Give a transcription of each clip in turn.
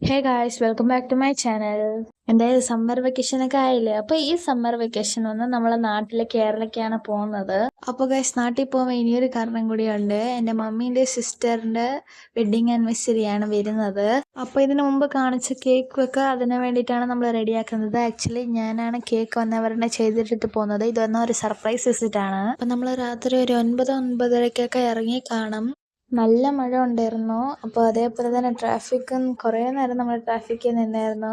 Hey guys welcome back to my channel. എന്തായാലും summer vacation ഒക്കെ ആയില്ലേ. അപ്പോൾ ഈ സമ്മർ വെക്കേഷൻ വന്ന് നമ്മളെ നാട്ടിലെ കേരളക്കാണ് പോകുന്നത്. അപ്പോൾ ഗായ്സ് നാട്ടിൽ പോകുമ്പോൾ ഇനിയൊരു കാരണം കൂടിയുണ്ട്. എൻ്റെ മമ്മീൻ്റെ സിസ്റ്ററിൻ്റെ വെഡിങ് ആനിവേഴ്സറി ആണ് വരുന്നത്. അപ്പോൾ ഇതിനു മുമ്പ് കാണിച്ച കേക്ക് ഒക്കെ അതിന് വേണ്ടിയിട്ടാണ് നമ്മൾ റെഡിയാക്കുന്നത്. ആക്ച്വലി ഞാനാണ് കേക്ക് വന്നവരുടെ ചെയ്തിട്ട് പോകുന്നത്. ഇതൊന്നും ഒരു സർപ്രൈസ് വിസിറ്റാണ്. അപ്പോൾ നമ്മൾ രാത്രി ഒരു 9-9:30 ഇറങ്ങി കാണും. നല്ല മഴ ഉണ്ടായിരുന്നു. അപ്പോൾ അതേപോലെ തന്നെ ട്രാഫിക്കും കുറേ നേരം നമ്മൾ ട്രാഫിക്കിൽ നിന്നായിരുന്നു.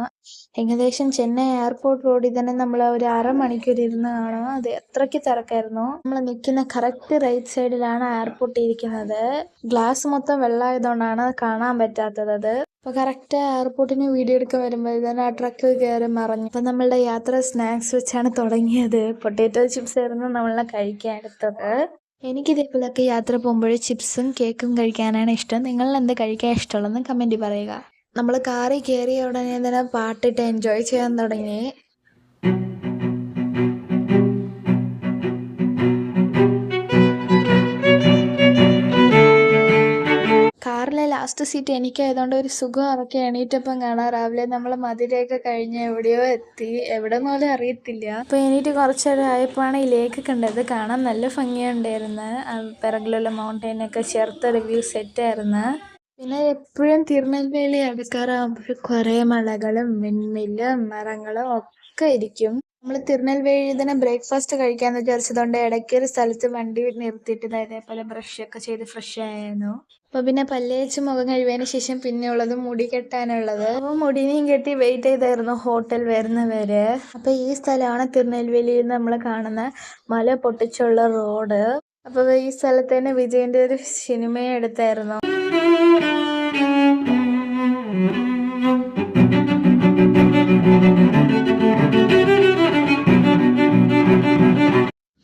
ഏകദേശം ചെന്നൈ എയർപോർട്ട് റോഡിൽ തന്നെ നമ്മൾ ഒരു അരമണിക്കൂർ ഇരുന്ന് കാണും. അത് അത്രയ്ക്ക് തിരക്കായിരുന്നു. നമ്മൾ നിൽക്കുന്ന കറക്റ്റ് റൈറ്റ് സൈഡിലാണ് എയർപോർട്ട് ഇരിക്കുന്നത്. ഗ്ലാസ് മൊത്തം വെള്ളമായതുകൊണ്ടാണ് കാണാൻ പറ്റാത്തത്. അപ്പോൾ കറക്റ്റ് എയർപോർട്ടിന് വീഡിയോ എടുക്കാൻ വരുമ്പോൾ തന്നെ ആ ട്രക്ക് കയറി മറിഞ്ഞു. അപ്പോൾ നമ്മളുടെ യാത്ര സ്നാക്സ് വെച്ചാണ് തുടങ്ങിയത്. പൊട്ടാറ്റോ ചിപ്സ് ആയിരുന്നു നമ്മളെ കഴിക്കാൻ എടുത്തത്. എനിക്കിതേപോലൊക്കെ യാത്ര പോകുമ്പോൾ ചിപ്സും കേക്കും കഴിക്കാനാണ് ഇഷ്ടം. നിങ്ങൾ എന്ത് കഴിക്കാൻ ഇഷ്ടമുള്ളതെന്ന് കമൻറ്റ് പറയുക. നമ്മൾ കാറിൽ കയറിയ ഉടനെ തന്നെ പാട്ടിട്ട് എൻജോയ് ചെയ്യാൻ തുടങ്ങി. കാറിലെ ലാസ്റ്റ് സീറ്റ് എനിക്കായതുകൊണ്ട് ഒരു സുഖം അതൊക്കെ എണീറ്റപ്പം കാണാം. രാവിലെ നമ്മൾ മധുരയൊക്കെ കഴിഞ്ഞ് എവിടെയോ എത്തി, എവിടെ പോലും അറിയത്തില്ല. അപ്പോൾ എണീറ്റ് കുറച്ച് നേരം ആയപ്പോഴാണ് ഈ ലേക്ക് കണ്ടത്. കാണാൻ നല്ല ഭംഗിയുണ്ടായിരുന്നു. പിറകിലുള്ള മൗണ്ടൈനൊക്കെ ചേർത്തൊരു വ്യൂ സെറ്റായിരുന്നു. പിന്നെ എപ്പോഴും തിരുനെൽവേലി അടുക്കാറാകുമ്പോൾ കുറേ മലകളും വിൻമില്ലും മരങ്ങളും ഒക്കെ ഇരിക്കും. നമ്മൾ തിരുനെൽവേലി തന്നെ ബ്രേക്ക്ഫാസ്റ്റ് കഴിക്കാമെന്ന് വിചാരിച്ചതുകൊണ്ട് ഇടയ്ക്കൊരു സ്ഥലത്ത് വണ്ടി നിർത്തിയിട്ട് ഇതേപോലെ ബ്രഷൊക്കെ ചെയ്ത് ഫ്രഷ് ആയിരുന്നു. അപ്പോൾ പിന്നെ പല്ലേച്ച് മുഖം കഴിവതിന് ശേഷം പിന്നെ ഉള്ളത് മുടി കെട്ടാനുള്ളത്. അപ്പോൾ മുടിനെയും കെട്ടി വെയിറ്റ് ചെയ്തായിരുന്നു ഹോട്ടൽ വരുന്നവരെ. അപ്പോൾ ഈ സ്ഥലമാണ് തിരുനെൽവേലിയിൽ നമ്മൾ കാണുന്ന മല പൊട്ടിച്ചുള്ള റോഡ്. അപ്പോൾ ഈ സ്ഥലത്ത് തന്നെ വിജയൻ്റെ ഒരു സിനിമയെ എടുത്തായിരുന്നു.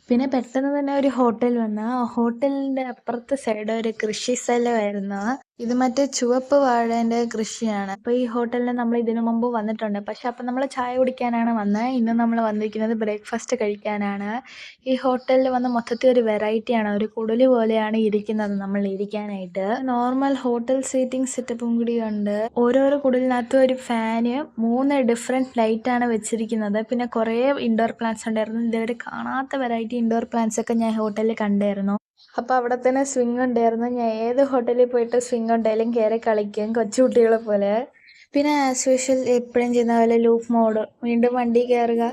പിന്നെ പെട്ടെന്ന് തന്നെ ഒരു ഹോട്ടൽ വന്നു. ആ ഹോട്ടലിൻ്റെ അപ്പുറത്തെ സൈഡ് ഒരു കൃഷി സ്ഥലമായിരുന്നു. ഇത് മറ്റേ ചുവപ്പ് വാഴേൻ്റെ കൃഷിയാണ്. അപ്പോൾ ഈ ഹോട്ടലിൽ നമ്മൾ ഇതിനു മുമ്പ് വന്നിട്ടുണ്ട്. പക്ഷെ അപ്പം നമ്മൾ ചായ കുടിക്കാനാണ് വന്നത്. ഇന്ന് നമ്മൾ വന്നിരിക്കുന്നത് ബ്രേക്ക്ഫാസ്റ്റ് കഴിക്കാനാണ്. ഈ ഹോട്ടലിൽ വന്ന് മൊത്തത്തിൽ ഒരു വെറൈറ്റിയാണ്. ഒരു കുടിൽ പോലെയാണ് ഇരിക്കുന്നത് നമ്മൾ ഇരിക്കാനായിട്ട്. നോർമൽ ഹോട്ടൽ സീറ്റിംഗ് സെറ്റപ്പും കൂടി ഉണ്ട്. ഓരോരോ കുടിലിനകത്തും ഒരു ഫാന്, 3 ഡിഫറെൻറ്റ് ലൈറ്റാണ് വെച്ചിരിക്കുന്നത്. പിന്നെ കുറേ ഇൻഡോർ പ്ലാന്റ്സ് ഉണ്ടായിരുന്നു. ഇതുവരെ കാണാത്ത വെറൈറ്റി ഇൻഡോർ പ്ലാന്റ്സ് ഒക്കെ ഞാൻ ഹോട്ടലിൽ കണ്ടായിരുന്നു. അപ്പോൾ അവിടെ തന്നെ സ്വിങ് ഉണ്ടായിരുന്നു. ഞാൻ ഏത് ഹോട്ടലിൽ പോയിട്ട് സ്വിങ് ഉണ്ടായാലും കയറി കളിക്കും കൊച്ചുകുട്ടികളെ പോലെ. പിന്നെ ആസ് യൂഷ്വൽ എപ്പോഴും ചെയ്യുന്ന പോലെ ലൂപ്പ് മോഡ്, വീണ്ടും വണ്ടി കയറുക,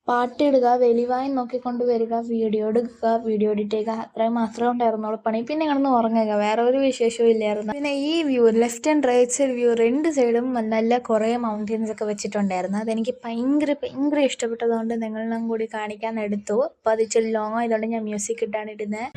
പാട്ടിടുക, വെളിവായി നോക്കിക്കൊണ്ട് വരിക, വീഡിയോ എടുക്കുക, വീഡിയോ എഡിറ്റ് ചെയ്യുക, അത്രയും മാത്രമേ ഉണ്ടായിരുന്നുള്ളൂ പണി. പിന്നെ കിടന്ന് ഉറങ്ങുക, വേറെ ഒരു വിശേഷവും ഇല്ലായിരുന്നു. പിന്നെ ഈ view left and right side view 2 സൈഡും നല്ല കുറേ മൗണ്ടെയിൻസ് ഒക്കെ വെച്ചിട്ടുണ്ടായിരുന്നു. അതെനിക്ക് ഭയങ്കര ഇഷ്ടപ്പെട്ടതുകൊണ്ട് നിങ്ങളെല്ലാം കൂടി കാണിക്കാൻ എടുത്തു. അപ്പോൾ അത് ഇച്ചിരി ലോങ് ആയതുകൊണ്ട് ഞാൻ മ്യൂസിക് ഇട്ടാണ് ഇടുന്നത്.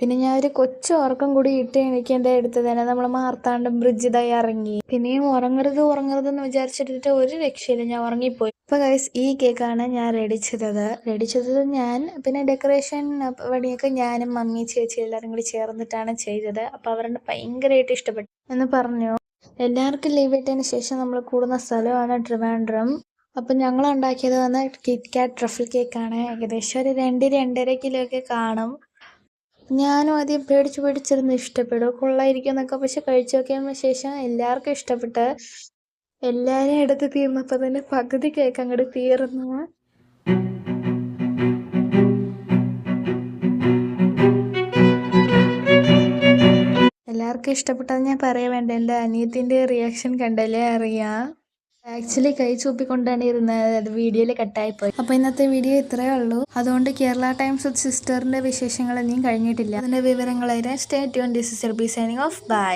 പിന്നെ ഞാൻ ഒരു കൊച്ചു ഉറക്കം കൂടി ഇട്ട് എനിക്ക് എൻ്റെ അടുത്ത് തന്നെ നമ്മൾ മാർത്താണ്ഡം ബ്രിഡ്ജ് ഇതായി ഇറങ്ങി. പിന്നെയും ഉറങ്ങരുതെന്ന് വിചാരിച്ചിട്ട് ഒരു രക്ഷയില്ല, ഞാൻ ഉറങ്ങിപ്പോയി. അപ്പോൾ ഗൈസ് ഈ കേക്കാണ് ഞാൻ റെഡി ചെയ്തത് ഞാൻ. പിന്നെ ഡെക്കറേഷൻ പണിയൊക്കെ ഞാനും മമ്മി ചേച്ചി എല്ലാവരും കൂടി ചേർന്നിട്ടാണ് ചെയ്തത്. അപ്പോൾ അവരുടെ ഭയങ്കരമായിട്ട് ഇഷ്ടപ്പെട്ടു എന്ന് പറഞ്ഞു. എല്ലാവർക്കും ലീവ് കിട്ടിയതിന് ശേഷം നമ്മൾ കൂടുന്ന സ്ഥലമാണ് ട്രിവാൻഡ്രം. അപ്പം ഞങ്ങൾ ഉണ്ടാക്കിയത് വന്ന് കിറ്റ് കാറ്റ് ട്രഫിൾ കേക്കാണ്. ഏകദേശം ഒരു 2-2.5 കിലോ ഒക്കെ കാണും. ഞാനും ആദ്യം പേടിച്ചിരുന്നു ഇഷ്ടപ്പെടും കൊള്ളായിരിക്കും എന്നൊക്കെ. പക്ഷെ കഴിച്ചു നോക്കിയതിന് ശേഷം എല്ലാവർക്കും ഇഷ്ടപ്പെട്ട്. എല്ലാവരും എടുത്ത് തീർന്നപ്പോൾ തന്നെ പകുതി കേക്ക് അങ്ങോട്ട് തീർന്നു. എല്ലാവർക്കും ഇഷ്ടപ്പെട്ടത് ഞാൻ പറയാൻ വേണ്ട. എൻ്റെ അനിയത്തിൻ്റെ റിയാക്ഷൻ കണ്ടല്ലേ അറിയാം. ആക്ച്വലി കൈ ചൂപ്പിക്കൊണ്ടാണ് ഇരുന്നത്, അത് വീഡിയോയിൽ കട്ടായിപ്പോയി. അപ്പോൾ ഇന്നത്തെ വീഡിയോ ഇത്രയേ ഉള്ളൂ. അതുകൊണ്ട് കേരള ടൈംസ് വിത്ത് സിസ്റ്ററിൻ്റെ വിശേഷങ്ങൾ ഇനിയും കഴിഞ്ഞിട്ടില്ല. അതിൻ്റെ വിവരങ്ങളായി stay tune. This is LB signing off. By.